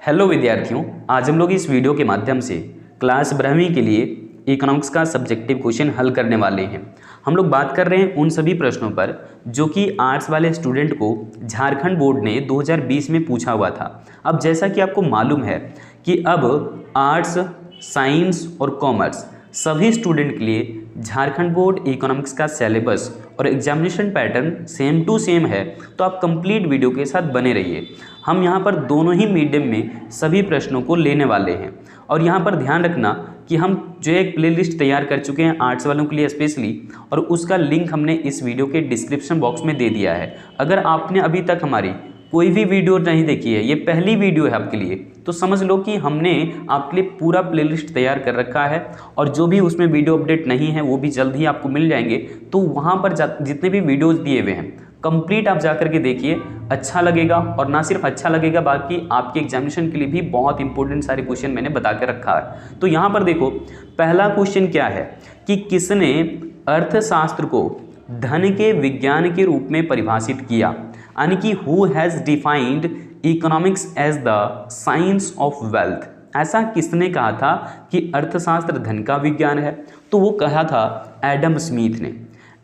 Hello विद्यार्थियों, आज हम लोग इस वीडियो के माध्यम से क्लास 12वीं के लिए इकोनॉमिक्स का सब्जेक्टिव क्वेश्चन हल करने वाले हैं। हम लोग बात कर रहे हैं उन सभी प्रश्नों पर जो कि आर्ट्स वाले स्टूडेंट को झारखंड बोर्ड ने 2020 में पूछा हुआ था। अब जैसा कि आपको मालूम है कि अब आर्ट्स, साइंस और कॉमर्स सभी स्टूडेंट के लिए झारखंड बोर्ड इकोनॉमिक्स का सिलेबस और examination pattern same to same है, तो आप कंप्लीट वीडियो के साथ बने रहिए। हम यहाँ पर दोनों ही मीडियम में सभी प्रश्नों को लेने वाले हैं और यहाँ पर ध्यान रखना कि हम जो एक प्लेलिस्ट तैयार कर चुके हैं आर्ट्स वालों के लिए स्पेशली, और उसका लिंक हमने इस वीडियो के डिस्क्रिप्शन बॉक्स में दे दिया है। अगर आपने अभी तक हमारी कोई भी वीडियो नहीं देखी है, ये पहली वीडियो है आपके लिए, तो समझ लो कि हमने आपके लिए पूरा प्लेलिस्ट तैयार कर रखा है और जो भी उसमें वीडियो अपडेट नहीं है वो भी जल्द ही आपको मिल जाएंगे। तो वहाँ पर जितने भी वीडियोस दिए हुए हैं कंप्लीट आप जा करके देखिए, अच्छा लगेगा। और ना सिर्फ अच्छा लगेगा, बाकी आपके एग्जामिनेशन के लिए भी बहुत इंपॉर्टेंट सारे क्वेश्चन मैंने बता के रखा है। तो यहाँ पर देखो, पहला क्वेश्चन क्या है कि किसने अर्थशास्त्र को धन के विज्ञान के रूप में परिभाषित किया, यानी कि who has defined economics as the science of wealth. ऐसा किसने कहा था कि अर्थशास्त्र धन का विज्ञान है? तो वो कहा था एडम स्मिथ ने।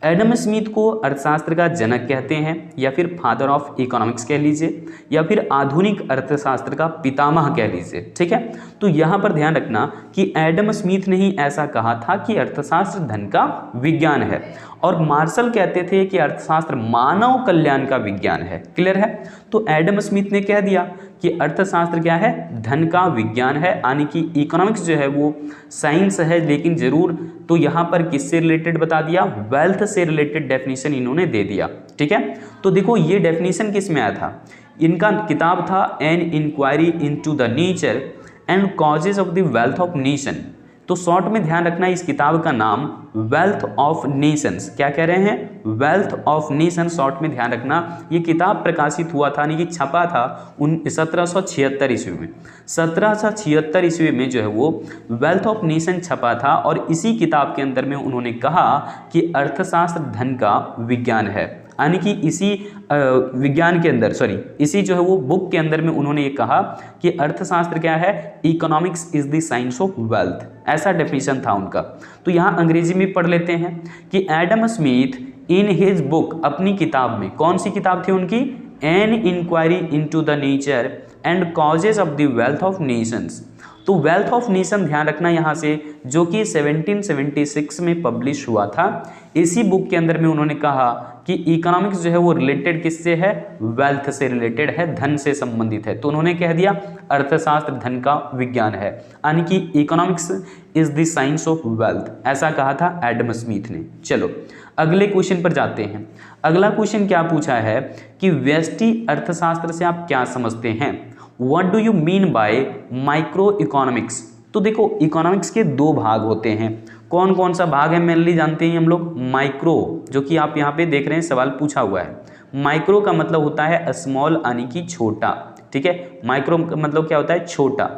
एडम स्मिथ को अर्थशास्त्र का जनक कहते हैं, या फिर फादर ऑफ इकोनॉमिक्स कह लीजिए, या फिर आधुनिक अर्थशास्त्र का पितामह कह लीजिए। ठीक है, तो यहाँ पर ध्यान रखना कि एडम स्मिथ ने ही ऐसा कहा था कि अर्थशास्त्र धन का विज्ञान है, और मार्शल कहते थे कि अर्थशास्त्र मानव कल्याण का विज्ञान है। क्लियर है? तो एडम स्मिथ ने कह दिया कि अर्थशास्त्र क्या है? धन का विज्ञान है, यानी कि इकोनॉमिक्स जो है वो साइंस है, लेकिन जरूर तो यहाँ पर किससे रिलेटेड बता दिया? वेल्थ से रिलेटेड डेफिनेशन इन्होंने दे दिया। ठीक है, तो देखो ये डेफिनेशन किस में आया था? इनका किताब था an inquiry into the nature and causes of the wealth of nation. तो शॉर्ट में ध्यान रखना, इस किताब का नाम वेल्थ ऑफ नेशंस, क्या कह रहे हैं? वेल्थ ऑफ नेशन, शॉर्ट में ध्यान रखना। ये किताब प्रकाशित हुआ था, यानी कि छपा था 1776 ईस्वी में। 1776 ईस्वी में जो है वो वेल्थ ऑफ नेशन छपा था, और इसी किताब के अंदर में उन्होंने कहा कि अर्थशास्त्र धन का विज्ञान है, यानी कि इसी विज्ञान के अंदर, इसी जो है वो बुक के अंदर में उन्होंने ये कहा कि अर्थशास्त्र क्या है? Economics is the science of wealth. ऐसा डेफिनेशन था उनका। तो यहाँ अंग्रेजी में पढ़ लेते हैं कि Adam Smith in his book, अपनी किताब में, कौन सी किताब थी उनकी? An inquiry into the nature and causes of the wealth of nations. तो वेल्थ ऑफ नेशन ध्यान रखना यहाँ से, जो कि 1776 में पब्लिश हुआ था। इसी बुक के अंदर में उन्होंने कहा कि इकोनॉमिक्स जो है वो रिलेटेड किससे है? वेल्थ से रिलेटेड है, धन से संबंधित है। तो उन्होंने कह दिया अर्थशास्त्र धन का विज्ञान है, यानी कि economics is the science of wealth. ऐसा कहा था एडम स्मिथ ने। चलो अगले क्वेश्चन पर जाते हैं। अगला क्वेश्चन क्या पूछा है कि व्यष्टि अर्थशास्त्र से आप क्या समझते हैं? What do you mean by micro economics? तो देखो, इकोनॉमिक्स के दो भाग होते हैं। कौन कौन सा भाग है मेनली जानते हैं हम लोग? माइक्रो, जो कि आप यहाँ पे देख रहे हैं सवाल पूछा हुआ है। माइक्रो का मतलब होता है स्मॉल, यानी कि छोटा। ठीक है, माइक्रो का मतलब क्या होता है? छोटा।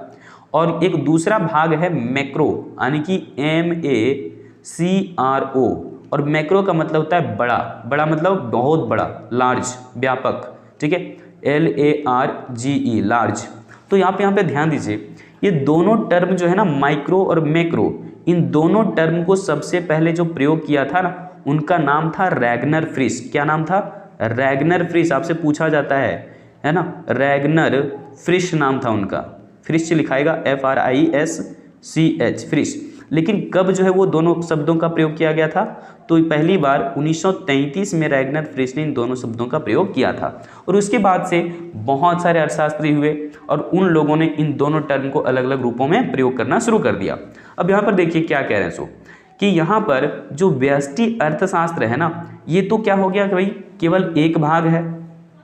और एक दूसरा भाग है मैक्रो, यानी कि MACRO, और मैक्रो का मतलब होता है बड़ा। बड़ा मतलब बहुत बड़ा, लार्ज, व्यापक। ठीक है, LARGE, लार्ज। तो यहाँ पे ध्यान दीजिए, ये दोनों टर्म जो है ना, माइक्रो और मैक्रो, इन दोनों टर्म को सबसे पहले जो प्रयोग किया था ना, उनका नाम था रैगनर फ्रिश। क्या नाम था? रैगनर फ्रिश। आपसे पूछा जाता है ना, रैगनर फ्रिश नाम था उनका। फ्रिश लिखाएगा FRISCH, फ्रिश। लेकिन कब जो है वो दोनों शब्दों का प्रयोग किया गया था? तो पहली बार 1933 में रैगनर फ्रिश ने इन दोनों शब्दों का प्रयोग किया था, और उसके बाद से बहुत सारे अर्थशास्त्री हुए और उन लोगों ने इन दोनों टर्म को अलग अलग रूपों में प्रयोग करना शुरू कर दिया। अब यहाँ पर देखिए क्या कह रहे हैं कि यहाँ पर जो व्यष्टि अर्थशास्त्र है ना, ये तो क्या हो गया कि भाई केवल एक भाग है।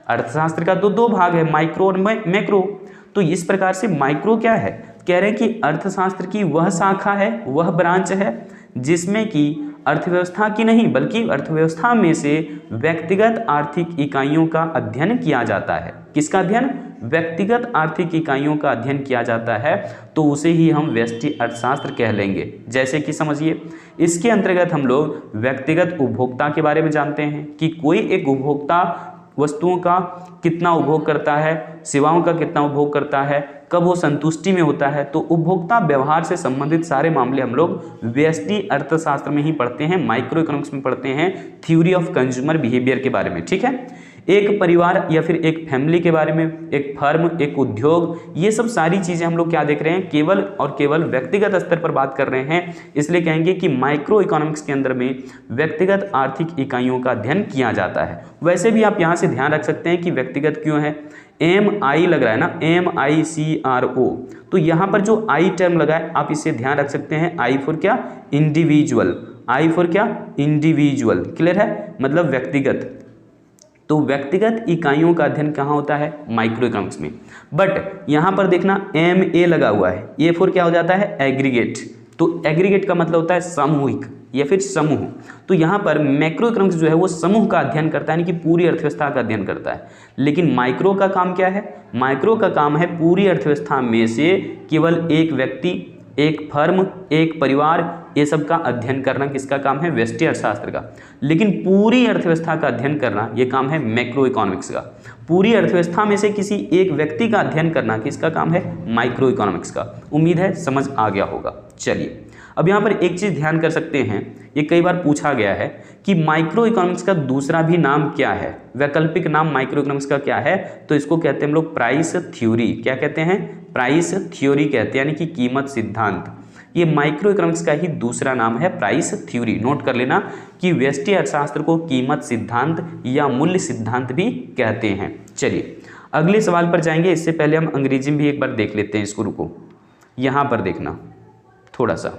अर्थशास्त्र का तो दो भाग है, माइक्रो और मैक्रो। तो इस प्रकार से माइक्रो क्या है? कह रहे हैं कि अर्थशास्त्र की वह शाखा है, वह ब्रांच है जिसमें कि अर्थव्यवस्था की नहीं बल्कि अर्थव्यवस्था में से व्यक्तिगत आर्थिक इकाइयों का अध्ययन किया जाता है। किसका अध्ययन? व्यक्तिगत आर्थिक इकाइयों का अध्ययन किया जाता है, तो उसे ही हम व्यष्टि अर्थशास्त्र कह लेंगे। जैसे कि समझिए, इसके अंतर्गत हम लोग व्यक्तिगत उपभोक्ता के बारे में जानते हैं कि कोई एक उपभोक्ता वस्तुओं का कितना उपभोग करता है, सेवाओं का कितना उपभोग करता है, कब वो संतुष्टि में होता है। तो उपभोक्ता व्यवहार से संबंधित सारे मामले हम लोग व्यष्टि अर्थशास्त्र में ही पढ़ते हैं, माइक्रो इकोनॉमिक्स में पढ़ते हैं, थ्योरी ऑफ कंज्यूमर बिहेवियर के बारे में। ठीक है, एक परिवार या फिर एक फैमिली के बारे में, एक फर्म, एक उद्योग, ये सब सारी चीज़ें हम लोग क्या देख रहे हैं, केवल और केवल व्यक्तिगत स्तर पर बात कर रहे हैं। इसलिए कहेंगे कि माइक्रो इकोनॉमिक्स के अंदर में व्यक्तिगत आर्थिक इकाइयों का अध्ययन किया जाता है। वैसे भी आप यहाँ से ध्यान रख सकते हैं कि व्यक्तिगत क्यों है, MI लग रहा है ना, MICRO, तो यहाँ पर जो I टर्म लगा है आप इसे ध्यान रख सकते हैं। I फॉर क्या, इंडिविजुअल, I फॉर क्या, इंडिविजुअल, क्लियर है, मतलब व्यक्तिगत। तो व्यक्तिगत इकाइयों का अध्ययन कहाँ होता है, माइक्रो इकोनॉमिक्स में। बट यहाँ पर देखना MA लगा हुआ है, ये फोर क्या हो जाता है, एग्रीगेट। तो एग्रीगेट का मतलब होता है सामूहिक या फिर समूह। तो यहाँ पर मैक्रो इकोनॉमिक्स जो है वो समूह का अध्ययन करता है, यानी कि पूरी अर्थव्यवस्था का अध्ययन करता है। लेकिन माइक्रो का काम क्या है, माइक्रो का काम है पूरी अर्थव्यवस्था में से केवल एक व्यक्ति, एक फर्म, एक परिवार, ये सब का अध्ययन करना किसका काम है, व्यष्टि अर्थशास्त्र का। लेकिन पूरी अर्थव्यवस्था का अध्ययन करना ये काम है मैक्रो इकोनॉमिक्स का। पूरी अर्थव्यवस्था में से किसी एक व्यक्ति का अध्ययन करना किसका काम है, माइक्रो इकोनॉमिक्स का। उम्मीद है समझ आ गया होगा। चलिए अब यहाँ पर एक चीज़ ध्यान कर सकते हैं, ये कई बार पूछा गया है कि माइक्रो इकोनॉमिक्स का दूसरा भी नाम क्या है, वैकल्पिक नाम माइक्रो इकोनॉमिक्स का क्या है। तो इसको कहते हैं हम लोग प्राइस थ्योरी। क्या कहते हैं, प्राइस थ्योरी कहते हैं, यानी कि कीमत सिद्धांत। ये माइक्रो इकोनॉमिक्स का ही दूसरा नाम है, प्राइस थ्योरी। नोट कर लेना कि व्यष्टि अर्थशास्त्र को कीमत सिद्धांत या मूल्य सिद्धांत भी कहते हैं। चलिए अगले सवाल पर जाएंगे, इससे पहले हम अंग्रेजी में भी एक बार देख लेते हैं इसको। रुको, यहाँ पर देखना थोड़ा सा,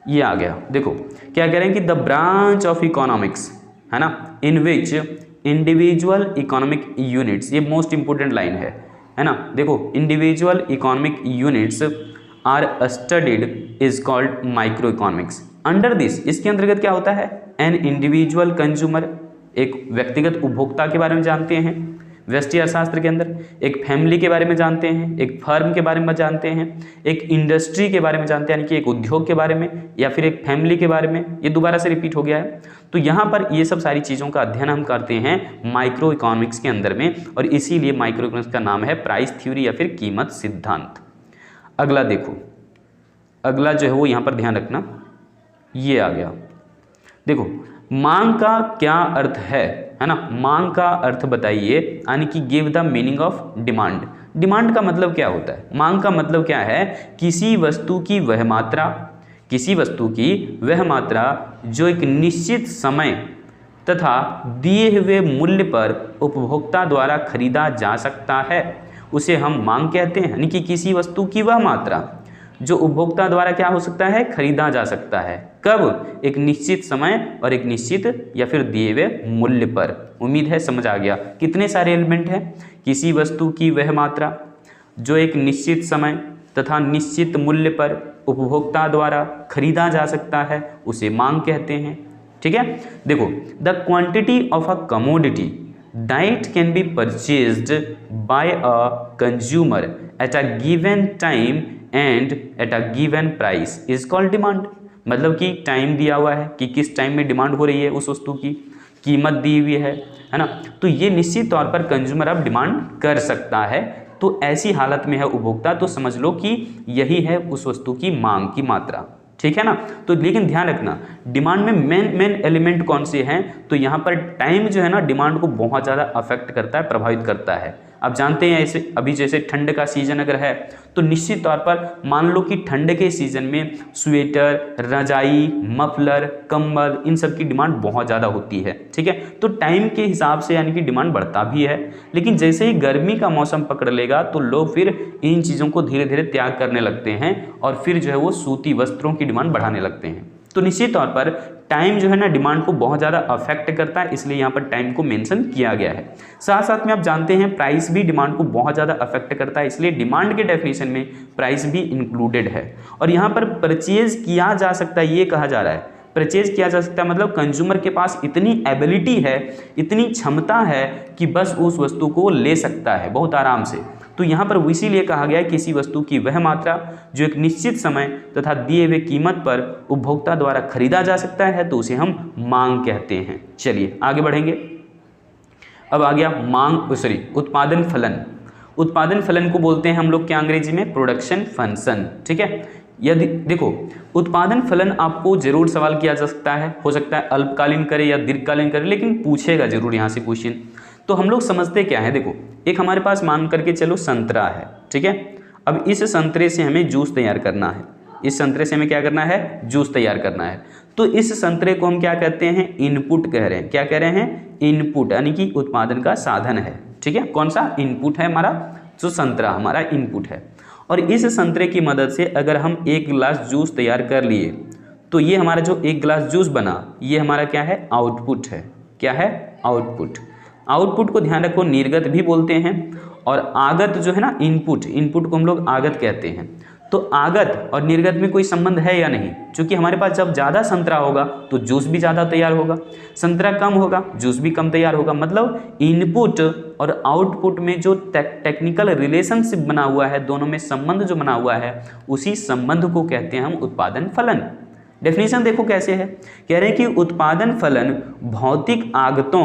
ये आ गया। देखो क्या कह रहे हैं कि द ब्रांच ऑफ इकोनॉमिक्स, है ना, in which individual economic units, ये मोस्ट इंपोर्टेंट लाइन है ना। देखो individual economic units are studied is called microeconomics. Under this, इसके अंतर्गत क्या होता है, एन इंडिविजुअल कंज्यूमर, एक व्यक्तिगत उपभोक्ता के बारे में जानते हैं व्यष्टि अर्थशास्त्र के अंदर, एक फैमिली के बारे में जानते हैं, एक फर्म के बारे में जानते हैं, एक इंडस्ट्री के बारे में जानते हैं, यानी कि एक उद्योग के बारे में, या फिर एक फैमिली के बारे में। ये दोबारा से रिपीट हो गया है। तो यहाँ पर ये सब सारी चीज़ों का अध्ययन हम करते हैं माइक्रो इकोनॉमिक्स के अंदर में, और इसीलिए माइक्रो इकोनॉमिक्स का नाम है प्राइस थ्योरी या फिर कीमत सिद्धांत। अगला देखो, अगला जो है वो यहाँ पर ध्यान रखना, ये आ गया। देखो मांग का क्या अर्थ है ना, मांग का अर्थ बताइए, यानी कि give the meaning of demand. Demand का मतलब क्या होता है, मांग का मतलब क्या है, किसी वस्तु की वह मात्रा, किसी वस्तु की वह मात्रा जो एक निश्चित समय तथा दिए हुए मूल्य पर उपभोक्ता द्वारा खरीदा जा सकता है, उसे हम मांग कहते हैं। यानी कि किसी वस्तु की वह मात्रा जो उपभोक्ता द्वारा क्या हो सकता है, खरीदा जा सकता है। कब, एक निश्चित समय और एक निश्चित या फिर दिए हुए मूल्य पर। उम्मीद है समझ आ गया। कितने सारे एलिमेंट हैं, किसी वस्तु की वह मात्रा जो एक निश्चित समय तथा निश्चित मूल्य पर उपभोक्ता द्वारा खरीदा जा सकता है, उसे मांग कहते हैं। ठीक है, देखो the quantity of a commodity that can be purchased by a consumer at a given time and at a given price is called demand। मतलब कि टाइम दिया हुआ है कि किस टाइम में डिमांड हो रही है उस वस्तु की, कीमत दी हुई है ना। तो ये निश्चित तौर पर कंज्यूमर अब डिमांड कर सकता है। तो ऐसी हालत में है उपभोक्ता, तो समझ लो कि यही है उस वस्तु की मांग की मात्रा। ठीक है ना। तो लेकिन ध्यान रखना डिमांड में मेन एलिमेंट कौन से हैं, तो यहाँ पर टाइम जो है ना डिमांड को बहुत ज़्यादा अफेक्ट करता है, प्रभावित करता है। आप जानते हैं ऐसे अभी जैसे ठंड का सीजन अगर है तो निश्चित तौर पर मान लो कि ठंड के सीजन में स्वेटर, रजाई, मफलर, कंबल, इन सब की डिमांड बहुत ज़्यादा होती है। ठीक है, तो टाइम के हिसाब से यानी कि डिमांड बढ़ता भी है। लेकिन जैसे ही गर्मी का मौसम पकड़ लेगा तो लोग फिर इन चीज़ों को धीरे धीरे त्याग करने लगते हैं और फिर जो है वो सूती वस्त्रों की डिमांड बढ़ाने लगते हैं। तो निश्चित तौर पर टाइम जो है ना डिमांड को बहुत ज़्यादा अफेक्ट करता है, इसलिए यहाँ पर टाइम को मेंशन किया गया है। साथ साथ में आप जानते हैं प्राइस भी डिमांड को बहुत ज़्यादा अफेक्ट करता है, इसलिए डिमांड के डेफिनेशन में प्राइस भी इंक्लूडेड है। और यहाँ पर परचेज किया जा सकता है, ये कहा जा रहा है परचेज किया जा सकता है, मतलब कंज्यूमर के पास इतनी एबिलिटी है, इतनी क्षमता है कि बस उस वस्तु को ले सकता है बहुत आराम से। तो यहाँ पर इसीलिए कहा गया है किसी वस्तु की वह मात्रा जो एक निश्चित समय तथा दिए हुए कीमत पर उपभोक्ता द्वारा खरीदा जा सकता है, तो उसे हम मांग कहते हैं। चलिए आगे बढ़ेंगे। अब आ गया उत्पादन फलन। उत्पादन फलन को बोलते हैं हम लोग क्या अंग्रेजी में, प्रोडक्शन फंक्शन। ठीक है, यदि देखो उत्पादन फलन आपको जरूर सवाल किया जा सकता है, हो सकता है अल्पकालीन करे या दीर्घकालीन करे, लेकिन पूछेगा जरूर यहाँ से क्वेश्चन। तो हम लोग समझते क्या है, देखो एक हमारे पास मान करके चलो संतरा है, ठीक है। अब इस संतरे से हमें जूस तैयार करना है, इस संतरे से हमें क्या करना है, जूस तैयार करना है। तो इस संतरे को हम क्या कहते हैं, इनपुट कह रहे हैं। क्या कह रहे हैं, इनपुट, यानी कि उत्पादन का साधन है। ठीक है, कौन सा इनपुट है हमारा, जो संतरा हमारा इनपुट है। और इस संतरे की मदद से अगर हम 1 गिलास जूस तैयार कर लिए तो ये हमारा जो 1 गिलास जूस बना, ये हमारा क्या है, आउटपुट है। क्या है, आउटपुट। आउटपुट को ध्यान रखो निर्गत भी बोलते हैं, और आगत जो है ना इनपुट, इनपुट को हम लोग आगत कहते हैं। तो आगत और निर्गत में कोई संबंध है या नहीं, क्योंकि हमारे पास जब ज़्यादा संतरा होगा तो जूस भी ज़्यादा तैयार होगा, संतरा कम होगा जूस भी कम तैयार होगा। मतलब इनपुट और आउटपुट में जो टेक्निकल रिलेशनशिप बना हुआ है, दोनों में संबंध जो बना हुआ है, उसी संबंध को कहते हैं हम उत्पादन फलन। डेफिनेशन देखो कैसे है, कह रहे हैं कि उत्पादन फलन भौतिक आगतों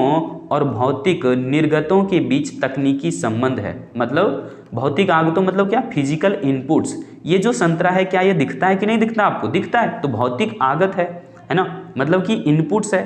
और भौतिक निर्गतों के बीच तकनीकी संबंध है। मतलब भौतिक आगतों मतलब क्या, फिजिकल इनपुट्स। ये जो संतरा है क्या ये दिखता है कि नहीं दिखता, आपको दिखता है तो भौतिक आगत है ना, मतलब कि इनपुट्स है।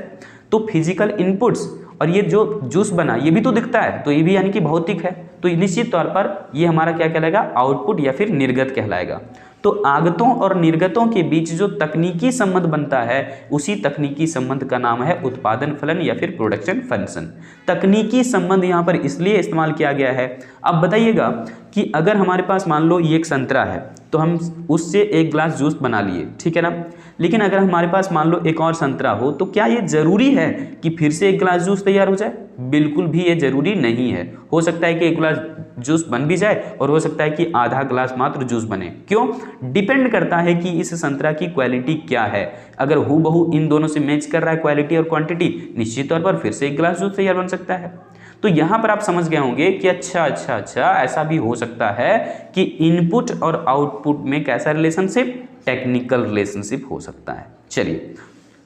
तो फिजिकल इनपुट्स और ये जो जूस बना ये भी तो दिखता है, तो ये भी यानी कि भौतिक है। तो निश्चित तौर पर ये हमारा क्या कहलाएगा, आउटपुट या फिर निर्गत कहलाएगा। तो आगतों और निर्गतों के बीच जो तकनीकी संबंध बनता है, उसी तकनीकी संबंध का नाम है उत्पादन फलन या फिर प्रोडक्शन फंक्शन। तकनीकी संबंध यहाँ पर इसलिए इस्तेमाल किया गया है। अब बताइएगा कि अगर हमारे पास मान लो ये एक संतरा है तो हम उससे 1 गिलास जूस बना लिए, ठीक है ना। लेकिन अगर हमारे पास मान लो एक और संतरा हो तो क्या ये जरूरी है कि फिर से 1 गिलास जूस तैयार हो जाए, बिल्कुल भी ये जरूरी नहीं है। हो सकता है कि 1 गिलास जूस बन भी जाए और हो सकता है कि आधा गिलास मात्र जूस बने। क्यों, डिपेंड करता है कि इस संतरा की क्वालिटी क्या है। अगर हूबहू इन दोनों से मैच कर रहा है क्वालिटी और क्वांटिटी, निश्चित तौर पर फिर से 1 गिलास जूस तैयार बन सकता है। तो यहाँ पर आप समझ गए होंगे कि अच्छा ऐसा भी हो सकता है कि इनपुट और आउटपुट में कैसा रिलेशनशिप, टेक्निकल रिलेशनशिप हो सकता है। चलिए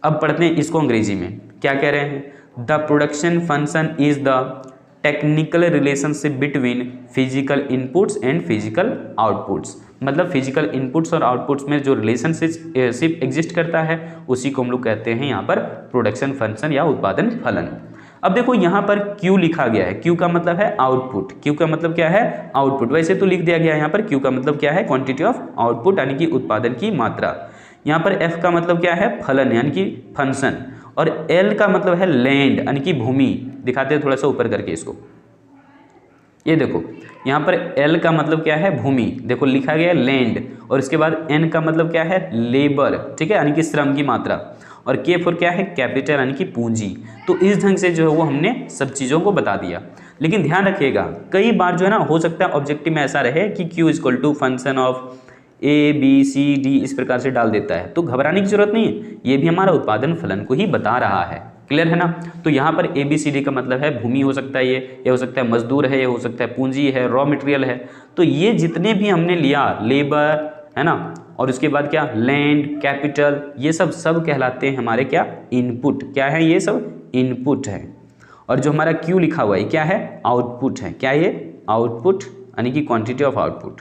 अब पढ़ते हैं इसको अंग्रेजी में। क्या कह रहे हैं, the production function is the technical relationship between physical inputs and physical outputs. मतलब फिजिकल इनपुट्स और आउटपुट्स में जो रिलेशनशिप एग्जिस्ट करता है उसी को हम लोग कहते हैं यहाँ पर प्रोडक्शन फंक्शन या उत्पादन फलन। अब देखो यहाँ पर Q लिखा गया है, Q का मतलब है आउटपुट। Q का मतलब क्या है, आउटपुट। वैसे तो लिख दिया गया है यहाँ पर Q का मतलब क्या है, क्वांटिटी ऑफ आउटपुट यानी कि उत्पादन की मात्रा। यहाँ पर F का मतलब क्या है, फलन यानी कि फंक्शन। और L का मतलब है लैंड यानी कि भूमि। दिखाते हैं थोड़ा सा ऊपर करके इसको, ये देखो यहाँ पर L का मतलब क्या है, भूमि। देखो लिखा गया है लैंड, और इसके बाद N का मतलब क्या है, लेबर, ठीक है, यानी कि श्रम की मात्रा। और K फॉर क्या है, कैपिटल यानी कि पूंजी। तो इस ढंग से जो है वो हमने सब चीज़ों को बता दिया। लेकिन ध्यान रखिएगा कई बार जो है ना हो सकता है ऑब्जेक्टिव में ऐसा रहे कि Q equal to function of ABCD इस प्रकार से डाल देता है, तो घबराने की जरूरत नहीं है, ये भी हमारा उत्पादन फलन को ही बता रहा है। क्लियर है ना। तो यहाँ पर ABCD का मतलब है भूमि हो सकता है, ये हो सकता है मजदूर है, ये हो सकता है पूंजी है, रॉ मटेरियल है। तो ये जितने भी हमने लिया, लेबर है ना, और उसके बाद क्या, लैंड, कैपिटल, ये सब कहलाते हैं हमारे क्या, इनपुट। क्या है, ये सब इनपुट है। और जो हमारा Q लिखा हुआ है क्या है, आउटपुट है। क्या ये, आउटपुट यानी कि क्वांटिटी ऑफ आउटपुट।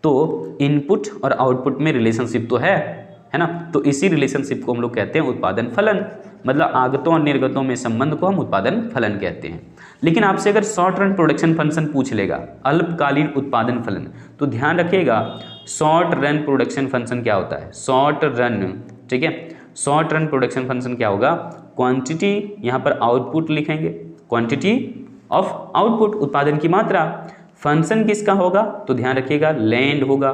तो इनपुट और आउटपुट में रिलेशनशिप तो है ना। तो इसी रिलेशनशिप को हम लोग कहते हैं उत्पादन फलन। मतलब आगतों और निर्गतों में संबंध को हम उत्पादन फलन कहते हैं। लेकिन आपसे अगर शॉर्ट रन प्रोडक्शन फंक्शन पूछ लेगा, अल्पकालीन उत्पादन फलन, तो ध्यान रखिएगा शॉर्ट रन प्रोडक्शन फंक्शन क्या होता है, शॉर्ट रन, ठीक है। शॉर्ट रन प्रोडक्शन फंक्शन क्या होगा, क्वांटिटी, यहाँ पर आउटपुट लिखेंगे, क्वांटिटी ऑफ आउटपुट, उत्पादन की मात्रा। फंक्शन किसका होगा, तो ध्यान रखिएगा लैंड होगा,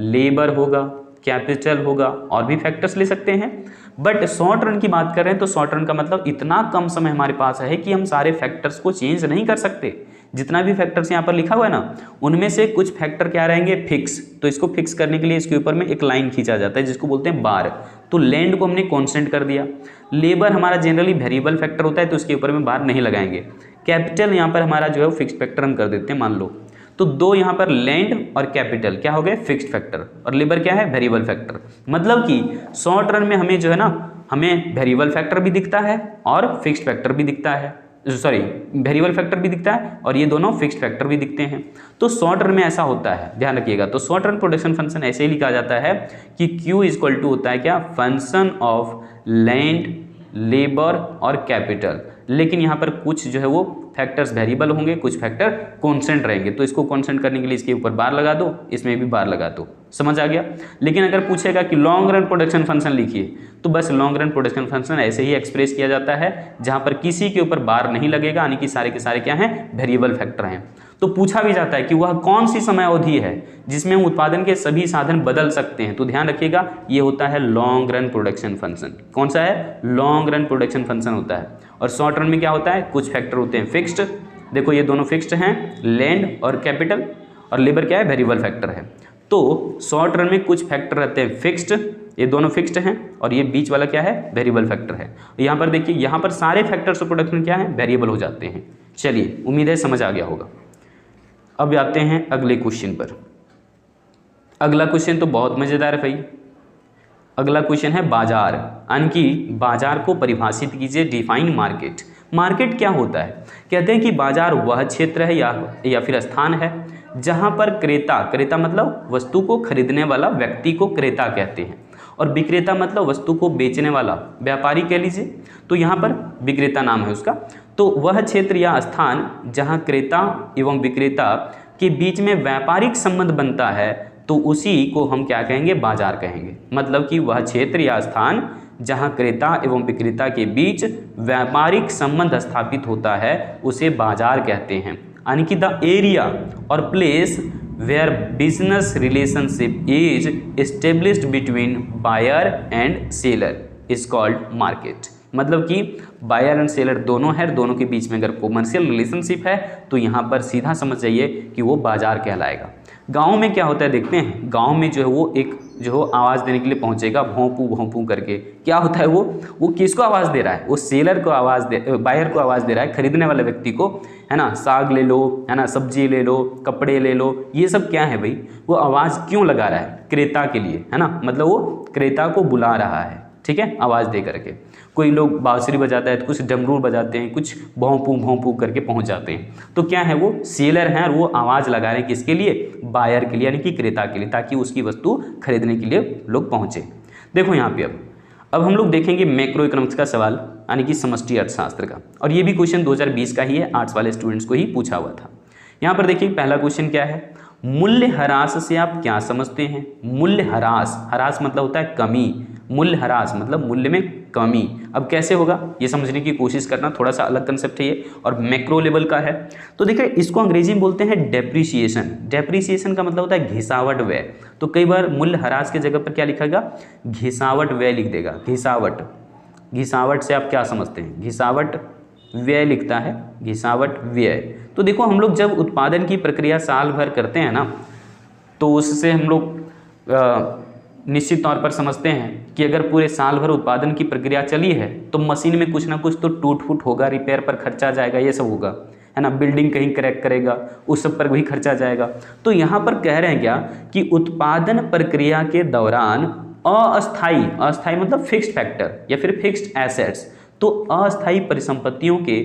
लेबर होगा, कैपिटल होगा, और भी फैक्टर्स ले सकते हैं। बट शॉर्ट रन की बात कर रहे हैं तो शॉर्ट रन का मतलब इतना कम समय हमारे पास है कि हम सारे फैक्टर्स को चेंज नहीं कर सकते। जितना भी फैक्टर्स यहाँ पर लिखा हुआ है ना, उनमें से कुछ फैक्टर क्या रहेंगे, फिक्स। तो इसको फिक्स करने के लिए इसके ऊपर में एक लाइन खींचा जाता है जिसको बोलते हैं बार। तो लैंड को हमने कांस्टेंट कर दिया। लेबर हमारा जनरली वेरिएबल फैक्टर होता है तो उसके ऊपर में बार नहीं लगाएंगे। कैपिटल यहाँ पर हमारा जो है फिक्स फैक्टर हम कर देते हैं, मान लो। तो दो यहाँ पर लैंड और कैपिटल क्या हो गए, फिक्स्ड फैक्टर, और लेबर क्या है, वेरिएबल फैक्टर। मतलब कि शॉर्ट रन में हमें जो है ना, हमें वेरिएबल फैक्टर भी दिखता है और फिक्स्ड फैक्टर भी दिखता है। सॉरी वेरिएबल फैक्टर भी दिखता है और ये दोनों फिक्स्ड फैक्टर भी दिखते हैं। तो शॉर्ट रन में ऐसा होता है, ध्यान रखिएगा। तो शॉर्ट रन प्रोडक्शन फंक्शन ऐसे ही लिखा जाता है कि Q इक्वल टू होता है क्या, फंक्शन ऑफ लैंड, लेबर और कैपिटल। लेकिन यहाँ पर कुछ जो है वो फैक्टर्स वेरिएबल होंगे, कुछ फैक्टर कॉन्स्टेंट रहेंगे। तो इसको कॉन्स्टेंट करने के लिए इसके ऊपर बार लगा दो, इसमें भी बार लगा दो, समझ आ गया। लेकिन अगर पूछेगा कि लॉन्ग रन प्रोडक्शन फंक्शन लिखिए, तो बस लॉन्ग रन प्रोडक्शन फंक्शन ऐसे ही एक्सप्रेस किया जाता है जहाँ पर किसी के ऊपर बार नहीं लगेगा, यानी कि सारे के सारे क्या हैं, वेरिएबल फैक्टर हैं। तो पूछा भी जाता है कि वह कौन सी समय अवधि है जिसमें उत्पादन के सभी साधन बदल सकते हैं। तो ध्यान रखिएगा ये होता है लॉन्ग रन प्रोडक्शन फंक्शन। कौन सा है, लॉन्ग रन प्रोडक्शन फंक्शन होता है। और शॉर्ट रन में क्या होता है, कुछ फैक्टर होते हैं फिक्स्ड, देखो ये दोनों फिक्स्ड हैं, लैंड और कैपिटल, और लेबर क्या है, वेरिएबल फैक्टर है। तो शॉर्ट रन में कुछ फैक्टर रहते हैं फिक्स्ड, ये दोनों फिक्स्ड हैं, और ये बीच वाला क्या है, वेरिएबल फैक्टर है। यहाँ पर देखिए, यहाँ पर सारे फैक्टर्स ऑफ प्रोडक्शन क्या है, वेरिएबल हो जाते हैं। चलिए, उम्मीद है समझ आ गया होगा। अब आते हैं अगले क्वेश्चन पर। अगला क्वेश्चन तो बहुत मज़ेदार है भाई। अगला क्वेश्चन है बाजार, यानी कि बाजार को परिभाषित कीजिए, डिफाइन मार्केट। मार्केट क्या होता है, कहते हैं कि बाजार वह क्षेत्र है या फिर स्थान है जहां पर क्रेता मतलब वस्तु को खरीदने वाला व्यक्ति को क्रेता कहते हैं, और विक्रेता मतलब वस्तु को बेचने वाला व्यापारी कह लीजिए। तो यहाँ पर विक्रेता नाम है उसका। तो वह क्षेत्र या स्थान जहाँ क्रेता एवं विक्रेता के बीच में व्यापारिक संबंध बनता है, तो उसी को हम क्या कहेंगे, बाजार कहेंगे। मतलब कि वह क्षेत्र या स्थान जहाँ क्रेता एवं विक्रेता के बीच व्यापारिक संबंध स्थापित होता है, उसे बाजार कहते हैं। यानी कि द एरिया और place where business relationship is established between buyer and seller is called market. मतलब कि बायर एंड सेलर दोनों है, दोनों के बीच में अगर कॉमर्शियल रिलेशनशिप है तो यहाँ पर सीधा समझ जाइए कि वो बाजार कहलाएगा। गांव में क्या होता है देखते हैं, गांव में जो है वो एक जो आवाज़ देने के लिए पहुंचेगा भोंपू करके। क्या होता है वो किसको आवाज़ दे रहा है, वो सेलर को आवाज़ बायर को आवाज़ दे रहा है, खरीदने वाले व्यक्ति को, है ना। साग ले लो, है ना, सब्जी ले लो, कपड़े ले लो, ये सब क्या है भाई, वो आवाज़ क्यों लगा रहा है, क्रेता के लिए, है ना। मतलब वो क्रेता को बुला रहा है, ठीक है, आवाज़ दे करके। कोई लोग बांसुरी बजाता है, तो कुछ डमरू बजाते हैं, कुछ भोंपू करके पहुंच जाते हैं। तो क्या है, वो सेलर हैं और वो आवाज़ लगा रहे हैं किसके लिए, बायर के लिए, यानी कि क्रेता के लिए, ताकि उसकी वस्तु खरीदने के लिए लोग पहुंचे। देखो यहाँ पे अब हम लोग देखेंगे मैक्रो इकोनॉमिक्स का सवाल, यानी कि समष्टि अर्थशास्त्र का। और ये भी क्वेश्चन 2020 का ही है, आर्ट्स वाले स्टूडेंट्स को ही पूछा हुआ था। यहाँ पर देखिए पहला क्वेश्चन क्या है, मूल्य ह्रास से आप क्या समझते हैं। मूल्य ह्रास मतलब होता है कमी, मूल्य ह्रास मतलब मूल्य में कमी। अब कैसे होगा ये समझने की कोशिश करना, थोड़ा सा अलग कंसेप्ट है ये और मैक्रो लेवल का है। तो देखिए इसको अंग्रेजी में बोलते हैं डेप्रिसिएशन। डेप्रिसिएशन का मतलब होता है घिसावट व्यय। तो कई बार मूल्य ह्रास की जगह पर क्या लिखेगा, घिसावट व्यय लिख देगा। घिसावट से आप क्या समझते हैं, घिसावट व्यय लिखता है, घिसावट व्यय। तो देखो हम लोग जब उत्पादन की प्रक्रिया साल भर करते हैं ना, तो उससे हम लोग निश्चित तौर पर समझते हैं कि अगर पूरे साल भर उत्पादन की प्रक्रिया चली है तो मशीन में कुछ ना कुछ तो टूट फूट होगा, रिपेयर पर खर्चा जाएगा, ये सब होगा, है ना। बिल्डिंग कहीं क्रैक करेगा, उस सब पर भी खर्चा जाएगा। तो यहाँ पर कह रहे हैं क्या कि उत्पादन प्रक्रिया के दौरान अस्थाई मतलब फिक्स्ड फैक्टर या फिर फिक्स्ड एसेट्स, तो अस्थाई परिसंपत्तियों के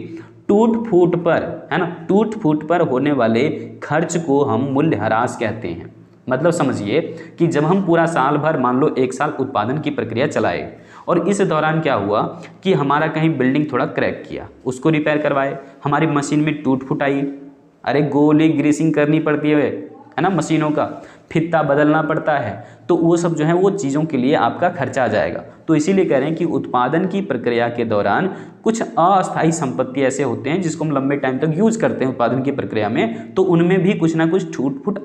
टूट फूट पर, है ना, टूट फूट पर होने वाले खर्च को हम मूल्य ह्रास कहते हैं। मतलब समझिए कि जब हम पूरा साल भर, मान लो 1 साल उत्पादन की प्रक्रिया चलाए और इस दौरान क्या हुआ कि हमारा कहीं बिल्डिंग थोड़ा क्रैक किया, उसको रिपेयर करवाए, हमारी मशीन में टूट फूट आई, अरे गोली ग्रीसिंग करनी पड़ती है ना, मशीनों का फित्ता बदलना पड़ता है, तो वो सब जो है वो चीज़ों के लिए आपका खर्चा जाएगा। तो इसीलिए कह रहे हैं कि उत्पादन की प्रक्रिया के दौरान कुछ अस्थायी संपत्ति ऐसे होते हैं जिसको हम लंबे टाइम तक यूज करते हैं उत्पादन की प्रक्रिया में, तो उनमें भी कुछ ना कुछ छूट फूट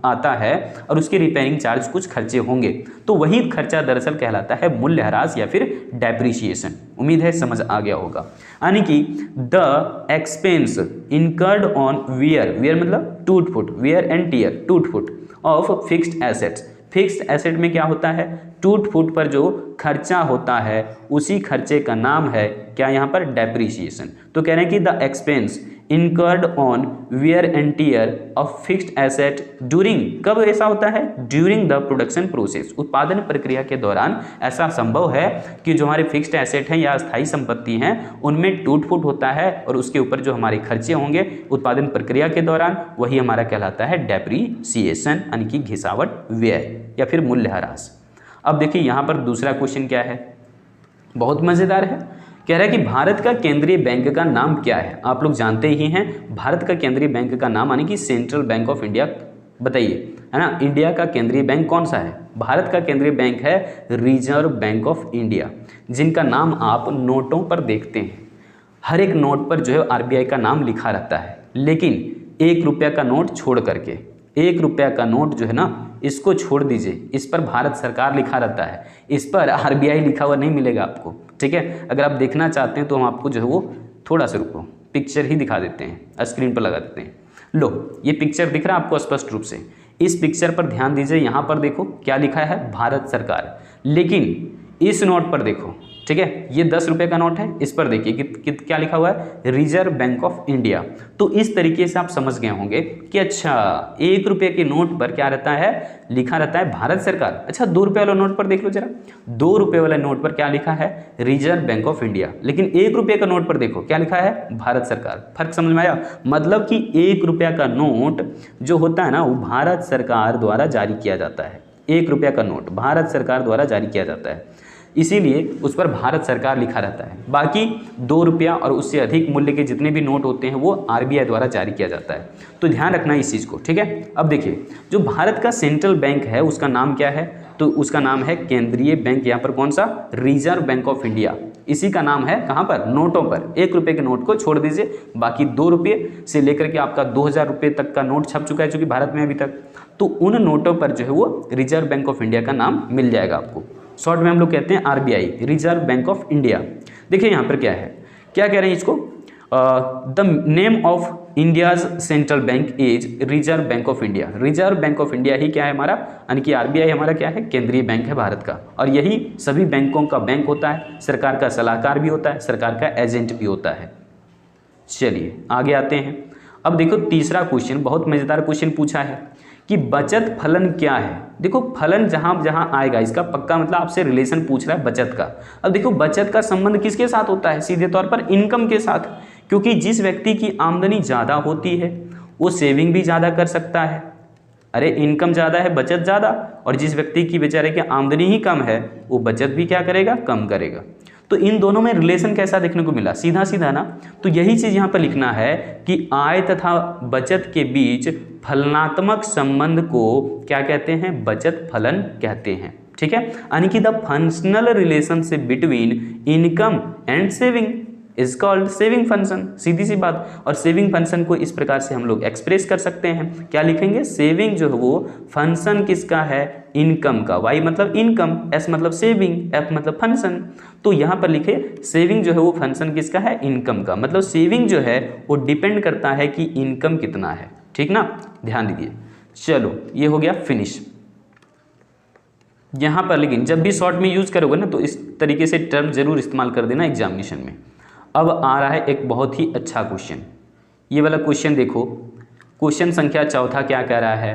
आता है और उसके रिपेयरिंग चार्ज कुछ खर्चे होंगे। तो वही खर्चा दरअसल कहलाता है मूल्य ह्रास या फिर डेप्रिसिएशन। उम्मीद है समझ आ गया होगा। यानी कि the expense incurred on wear मतलब टूट फूट, वियर एंड टियर, टूट फूट of fixed assets. Fixed asset में क्या होता है, टूट फूट पर जो खर्चा होता है उसी खर्चे का नाम है क्या, यहाँ पर डेप्रिसिएशन। तो कह रहे हैं कि the expense incurred on wear and tear of fixed asset during, कब ऐसा होता है? ड्यूरिंग द प्रोडक्शन प्रोसेस, उत्पादन प्रक्रिया के दौरान ऐसा संभव है कि जो हमारे फिक्स्ड एसेट हैं या स्थायी संपत्ति हैं उनमें टूट फूट होता है और उसके ऊपर जो हमारे खर्चे होंगे उत्पादन प्रक्रिया के दौरान वही हमारा कहलाता है डेप्रीसिएशन, यानी कि घिसावट, व्यय या फिर मूल्यह्रास। अब देखिए यहाँ पर दूसरा क्वेश्चन क्या है, बहुत मजेदार है। कह रहा है कि भारत का केंद्रीय बैंक का नाम क्या है? आप लोग जानते ही हैं भारत का केंद्रीय बैंक का नाम यानी कि सेंट्रल बैंक ऑफ इंडिया, बताइए, है ना। इंडिया का केंद्रीय बैंक कौन सा है? भारत का केंद्रीय बैंक है रिजर्व बैंक ऑफ इंडिया, जिनका नाम आप नोटों पर देखते हैं। हर एक नोट पर जो है आरबीआई का नाम लिखा रहता है, लेकिन 1 रुपया का नोट छोड़ करके, 1 रुपया का नोट जो है ना इसको छोड़ दीजिए, इस पर भारत सरकार लिखा रहता है, इस पर आरबीआई लिखा हुआ नहीं मिलेगा आपको, ठीक है। अगर आप देखना चाहते हैं तो हम आपको जो है वो थोड़ा सा रुको, पिक्चर ही दिखा देते हैं, स्क्रीन पर लगा देते हैं। लो, ये पिक्चर दिख रहा है आपको स्पष्ट रूप से, इस पिक्चर पर ध्यान दीजिए। यहाँ पर देखो क्या लिखा है, भारत सरकार, लेकिन इस नोट पर देखो, ठीक है, ये 10 रुपये का नोट है, इस पर देखिए कि क्या लिखा हुआ है, रिजर्व बैंक ऑफ इंडिया। तो इस तरीके से आप समझ गए होंगे कि अच्छा 1 रुपये के नोट पर क्या रहता है, लिखा रहता है भारत सरकार। अच्छा 2 रुपये वाला नोट पर देख लो जरा, 2 रुपये वाले नोट पर क्या लिखा है, रिजर्व बैंक ऑफ इंडिया, लेकिन 1 रुपये का नोट पर देखो क्या लिखा है, भारत सरकार। फर्क समझ में आया? मतलब कि 1 रुपया का नोट जो होता है ना वो भारत सरकार द्वारा जारी किया जाता है। 1 रुपया का नोट भारत सरकार द्वारा जारी किया जाता है, इसीलिए उस पर भारत सरकार लिखा रहता है। बाकी 2 रुपया और उससे अधिक मूल्य के जितने भी नोट होते हैं वो आरबीआई द्वारा जारी किया जाता है। तो ध्यान रखना इस चीज़ को, ठीक है। अब देखिए जो भारत का सेंट्रल बैंक है उसका नाम क्या है, तो उसका नाम है केंद्रीय बैंक। यहाँ पर कौन सा, रिजर्व बैंक ऑफ इंडिया, इसी का नाम है कहाँ पर, नोटों पर। 1 रुपये के नोट को छोड़ दीजिए, बाकी 2 रुपये से लेकर के आपका 2000 रुपये तक का नोट छप चुका है चूँकि भारत में अभी तक, तो उन नोटों पर जो है वो रिजर्व बैंक ऑफ इंडिया का नाम मिल जाएगा आपको। शॉर्ट में हम लोग कहते हैं RBI, reserve Bank of India. देखिए यहाँ पर क्या है, क्या कह रहे हैं इसको, the name of India's central bank is Reserve Bank of India. Reserve Bank of India ही क्या है हमारा, यानी कि आरबीआई हमारा क्या है, केंद्रीय बैंक है भारत का, और यही सभी बैंकों का बैंक होता है, सरकार का सलाहकार भी होता है, सरकार का एजेंट भी होता है। चलिए आगे आते हैं। अब देखो तीसरा क्वेश्चन, बहुत मजेदार क्वेश्चन पूछा है कि बचत फलन क्या है। देखो फलन जहाँ जहाँ आएगा इसका पक्का मतलब आपसे रिलेशन पूछ रहा है बचत का। अब देखो बचत का संबंध किसके साथ होता है, सीधे तौर पर इनकम के साथ, क्योंकि जिस व्यक्ति की आमदनी ज़्यादा होती है वो सेविंग भी ज़्यादा कर सकता है। अरे इनकम ज़्यादा है बचत ज़्यादा, और जिस व्यक्ति की बेचारे की आमदनी ही कम है वो बचत भी क्या करेगा, कम करेगा। तो इन दोनों में रिलेशन कैसा देखने को मिला, सीधा सीधा ना। तो यही चीज़ यहाँ पर लिखना है कि आय तथा बचत के बीच फलनात्मक संबंध को क्या कहते हैं, बचत फलन कहते हैं, ठीक है। यानी कि the functional relationship between income and saving is called saving function, सीधी सी बात। और सेविंग फंक्शन को इस प्रकार से हम लोग एक्सप्रेस कर सकते हैं, क्या लिखेंगे, सेविंग जो है वो फंक्शन किसका है, इनकम का। वाई मतलब इनकम, एस मतलब सेविंग, एफ मतलब फंक्शन। तो यहाँ पर लिखे सेविंग जो है वो फंक्शन किसका है, इनकम का। मतलब सेविंग जो है वो डिपेंड करता है कि इनकम कितना है, ठीक ना, ध्यान दीजिए। चलो ये हो गया फिनिश। यहाँ पर लेकिन जब भी शॉर्ट में यूज करोगे ना तो इस तरीके से टर्म जरूर इस्तेमाल कर देना एग्जामिनेशन में। अब आ रहा है एक बहुत ही अच्छा क्वेश्चन, ये वाला क्वेश्चन देखो। क्वेश्चन संख्या 4 क्या कह रहा है,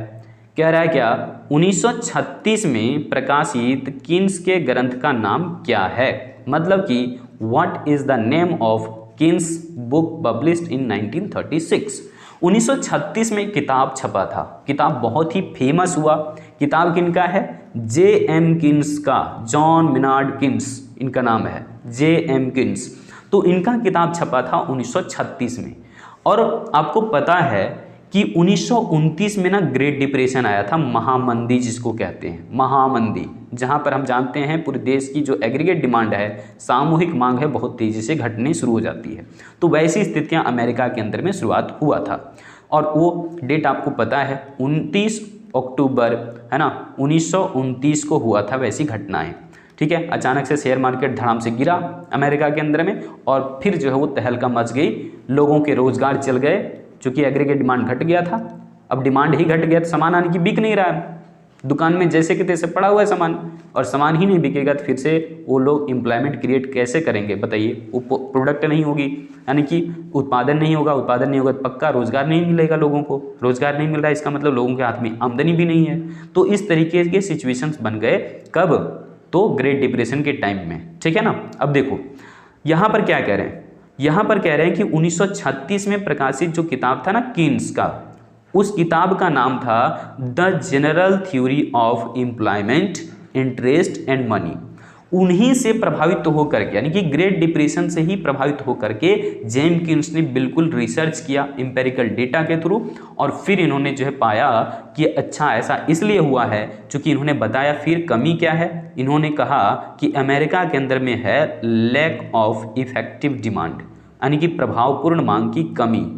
कह रहा है क्या 1936 में प्रकाशित किन्स के ग्रंथ का नाम क्या है। मतलब कि what is the name of Keynes book published in 1936। 1936 में किताब छपा था, किताब बहुत ही फेमस हुआ। किताब किनका है, J.M. किन्स का, जॉन मिनार्ड किन्स इनका नाम है, J.M. किन्स। तो इनका किताब छपा था 1936 में। और आपको पता है कि 1929 में ना ग्रेट डिप्रेशन आया था, महामंदी जिसको कहते हैं, महामंदी, जहां पर हम जानते हैं पूरे देश की जो एग्रीगेट डिमांड है, सामूहिक मांग है, बहुत तेज़ी से घटनी शुरू हो जाती है। तो वैसी स्थितियां अमेरिका के अंदर में शुरुआत हुआ था। और वो डेट आपको पता है 29 अक्टूबर है ना 1929 को हुआ था वैसी घटनाएं, ठीक है। अचानक से शेयर मार्केट धड़ाम से गिरा अमेरिका के अंदर में, और फिर जो है वो तहलका मच गई, लोगों के रोजगार चल गए, चूँकि एग्रीगेट डिमांड घट गया था। अब डिमांड ही घट गया तो सामान आने की बिक नहीं रहा है, दुकान में जैसे कि तैसे पड़ा हुआ है सामान, और सामान ही नहीं बिकेगा तो फिर से वो लोग एम्प्लॉयमेंट क्रिएट कैसे करेंगे बताइए। वो प्रोडक्ट नहीं होगी, यानी कि उत्पादन नहीं होगा, उत्पादन नहीं होगा तो पक्का रोजगार नहीं मिलेगा लोगों को, रोजगार नहीं मिल रहा है इसका मतलब लोगों के हाथ में आमदनी भी नहीं है। तो इस तरीके के सिचुएशंस बन गए, कब, तो ग्रेट डिप्रेशन के टाइम में, ठीक है ना। अब देखो यहाँ पर क्या कह रहे हैं, यहाँ पर कह रहे हैं कि 1936 में प्रकाशित जो किताब था ना कीन्स का, उस किताब का नाम था the General Theory of Employment, Interest and money. उन्हीं से प्रभावित होकर के, यानी कि ग्रेट डिप्रेशन से ही प्रभावित होकर के जेम कीन्स ने बिल्कुल रिसर्च किया एम्पेरिकल डेटा के थ्रू, और फिर इन्होंने जो है पाया कि अच्छा ऐसा इसलिए हुआ है क्योंकि इन्होंने बताया फिर कमी क्या है। इन्होंने कहा कि अमेरिका के अंदर में है लैक ऑफ इफेक्टिव डिमांड, यानी कि प्रभावपूर्ण मांग की कमी,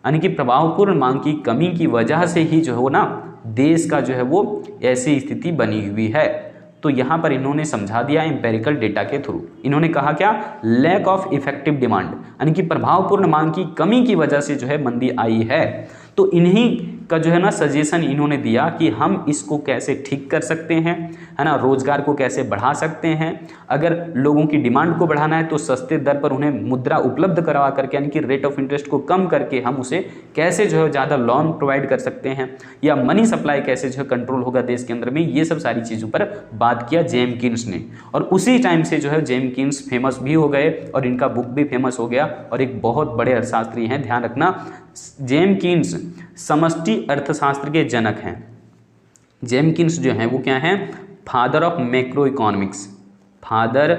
यानी कि प्रभावपूर्ण मांग की कमी की वजह से ही जो है वो ना देश का जो है वो ऐसी स्थिति बनी हुई है। तो यहाँ पर इन्होंने समझा दिया एम्पेरिकल डेटा के थ्रू। इन्होंने कहा क्या, लैक ऑफ इफेक्टिव डिमांड, यानी कि प्रभावपूर्ण मांग की कमी की वजह से जो है मंदी आई है। तो इन्हीं का जो है ना सजेशन इन्होंने दिया कि हम इसको कैसे ठीक कर सकते हैं, है ना, रोजगार को कैसे बढ़ा सकते हैं। अगर लोगों की डिमांड को बढ़ाना है तो सस्ते दर पर उन्हें मुद्रा उपलब्ध करवा करके, यानी कि रेट ऑफ इंटरेस्ट को कम करके हम उसे कैसे जो है ज़्यादा लोन प्रोवाइड कर सकते हैं, या मनी सप्लाई कैसे जो है कंट्रोल होगा देश के अंदर में, ये सब सारी चीज़ों पर बात किया जेम कीन्स ने। और उसी टाइम से जो है जेम कीन्स फेमस भी हो गए और इनका बुक भी फेमस हो गया, और एक बहुत बड़े अर्थशास्त्री हैं, ध्यान रखना। जेम कीन्स समष्टि अर्थशास्त्र के जनक हैं। जेम कीन्स जो हैं वो क्या हैं, फादर ऑफ मैक्रो इकोनॉमिक्स। फादर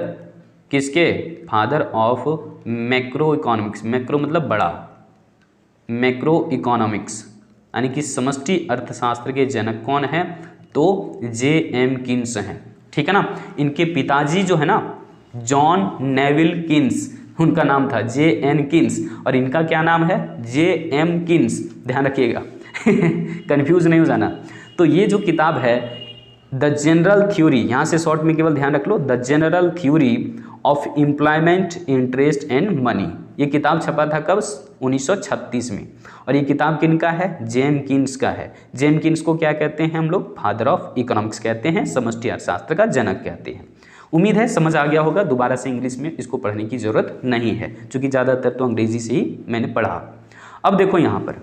किसके, father of macroeconomics. Macro मतलब बड़ा, मैक्रो इकोनॉमिक्स यानी कि समष्टि अर्थशास्त्र के जनक कौन है, तो जे एम कीन्स हैं, ठीक है ना। इनके पिताजी जो है ना जॉन नेविल कीन्स, उनका नाम था जे एन कीन्स, और इनका क्या नाम है, जे एम कीन्स, ध्यान रखिएगा कंफ्यूज नहीं हो जाना। तो ये जो किताब है द जनरल थ्योरी, यहाँ से शॉर्ट में केवल ध्यान रख लो, the General Theory of Employment, Interest and Money. ये किताब छपा था कब, 1936 में, और ये किताब किनका है, जेम कीन्स का है। जेम कीन्स को क्या कहते हैं हम लोग, फादर ऑफ इकोनॉमिक्स कहते हैं, समष्टि अर्थशास्त्र का जनक कहते हैं। उम्मीद है समझ आ गया होगा, दोबारा से इंग्लिश में इसको पढ़ने की ज़रूरत नहीं है क्योंकि ज़्यादातर तो अंग्रेजी से ही मैंने पढ़ा। अब देखो यहाँ पर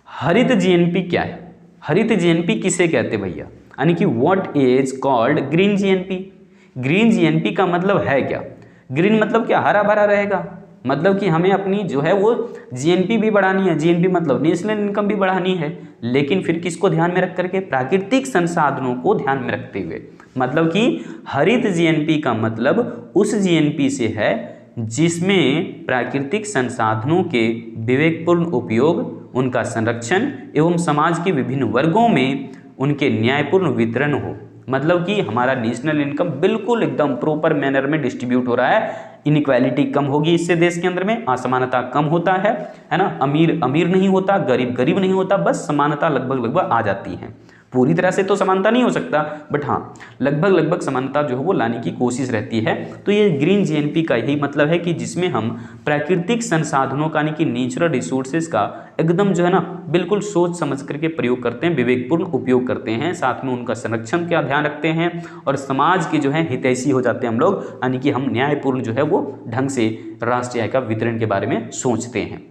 हरित जीएनपी क्या है, हरित जीएनपी किसे कहते भैया, यानी कि what is called green GNP. Green GNP का मतलब है क्या, ग्रीन मतलब क्या, हरा भरा रहेगा, मतलब कि हमें अपनी जो है वो जीएनपी भी बढ़ानी है। जीएनपी मतलब नेशनल इनकम भी बढ़ानी है, लेकिन फिर किसको ध्यान में रख करके, प्राकृतिक संसाधनों को ध्यान में रखते हुए। मतलब कि हरित जीएनपी का मतलब उस जीएनपी से है जिसमें प्राकृतिक संसाधनों के विवेकपूर्ण उपयोग, उनका संरक्षण एवं समाज के विभिन्न वर्गों में उनके न्यायपूर्ण वितरण हो। मतलब कि हमारा नेशनल इनकम बिल्कुल एकदम प्रॉपर मैनर में डिस्ट्रीब्यूट हो रहा है, इनइक्वालिटी कम होगी, इससे देश के अंदर में असमानता कम होता है ना, अमीर अमीर नहीं होता, गरीब गरीब नहीं होता, बस समानता लगभग आ जाती है। पूरी तरह से तो समानता नहीं हो सकता, बट हाँ लगभग समानता जो है वो लाने की कोशिश रहती है। तो ये ग्रीन जीएनपी का यही मतलब है कि जिसमें हम प्राकृतिक संसाधनों का यानी कि नेचुरल रिसोर्सेज का एकदम जो है ना बिल्कुल सोच समझ करके प्रयोग करते हैं, विवेकपूर्ण उपयोग करते हैं, साथ में उनका संरक्षण का ध्यान रखते हैं और समाज के जो है हितैषी हो जाते हैं हम लोग, यानी कि हम न्यायपूर्ण जो है वो ढंग से राष्ट्रीय आय का वितरण के बारे में सोचते हैं।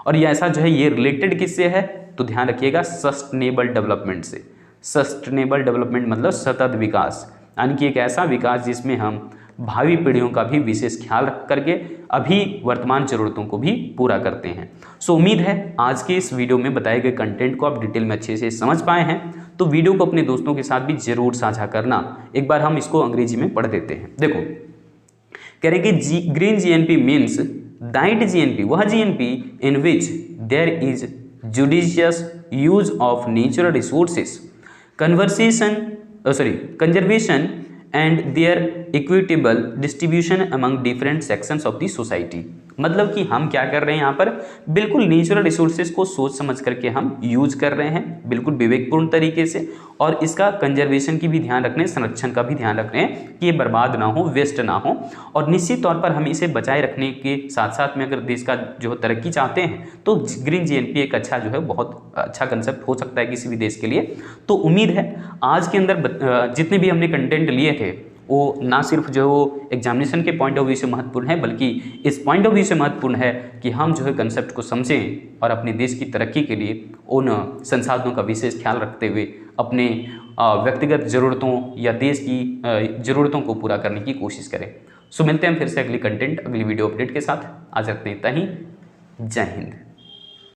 और ये ऐसा जो है ये रिलेटेड किससे है, तो ध्यान रखिएगा सस्टेनेबल डेवलपमेंट से। सस्टेनेबल डेवलपमेंट मतलब सतत विकास, यानी कि एक ऐसा विकास जिसमें हम भावी पीढ़ियों का भी विशेष ख्याल रख करके अभी वर्तमान जरूरतों को भी पूरा करते हैं। सो उम्मीद है आज के इस वीडियो में बताए गए कंटेंट को आप डिटेल में अच्छे से समझ पाए हैं। तो वीडियो को अपने दोस्तों के साथ भी जरूर साझा करना। एक बार हम इसको अंग्रेजी में पढ़ देते हैं। देखो कह रहे कि green GNP means that GNP, वह GNP in which there is judicious use of natural resources, conservation and their equitable distribution among different sections of the society। मतलब कि हम क्या कर रहे हैं यहाँ पर, बिल्कुल नेचुरल रिसोर्सेज को सोच समझ करके हम यूज कर रहे हैं, बिल्कुल विवेकपूर्ण तरीके से, और इसका कंजर्वेशन की भी ध्यान रख रहे हैं, संरक्षण का भी ध्यान रख रहे हैं कि ये बर्बाद ना हो, वेस्ट ना हो। और निश्चित तौर पर हम इसे बचाए रखने के साथ साथ में अगर देश का जो तरक्की चाहते हैं तो ग्रीन जीएनपी एक अच्छा जो है बहुत अच्छा कंसेप्ट हो सकता है किसी भी देश के लिए। तो उम्मीद है आज के अंदर जितने भी हमने कंटेंट लिए थे वो ना सिर्फ जो एग्जामिनेशन के पॉइंट ऑफ व्यू से महत्वपूर्ण है, बल्कि इस पॉइंट ऑफ व्यू से महत्वपूर्ण है कि हम जो है कंसेप्ट को समझें और अपने देश की तरक्की के लिए उन संसाधनों का विशेष ख्याल रखते हुए अपने व्यक्तिगत ज़रूरतों या देश की ज़रूरतों को पूरा करने की कोशिश करें। सो मिलते हैं फिर से अगली कंटेंट, अगली वीडियो अपडेट के साथ। आज रखते हैं इतना ही। जय हिंद।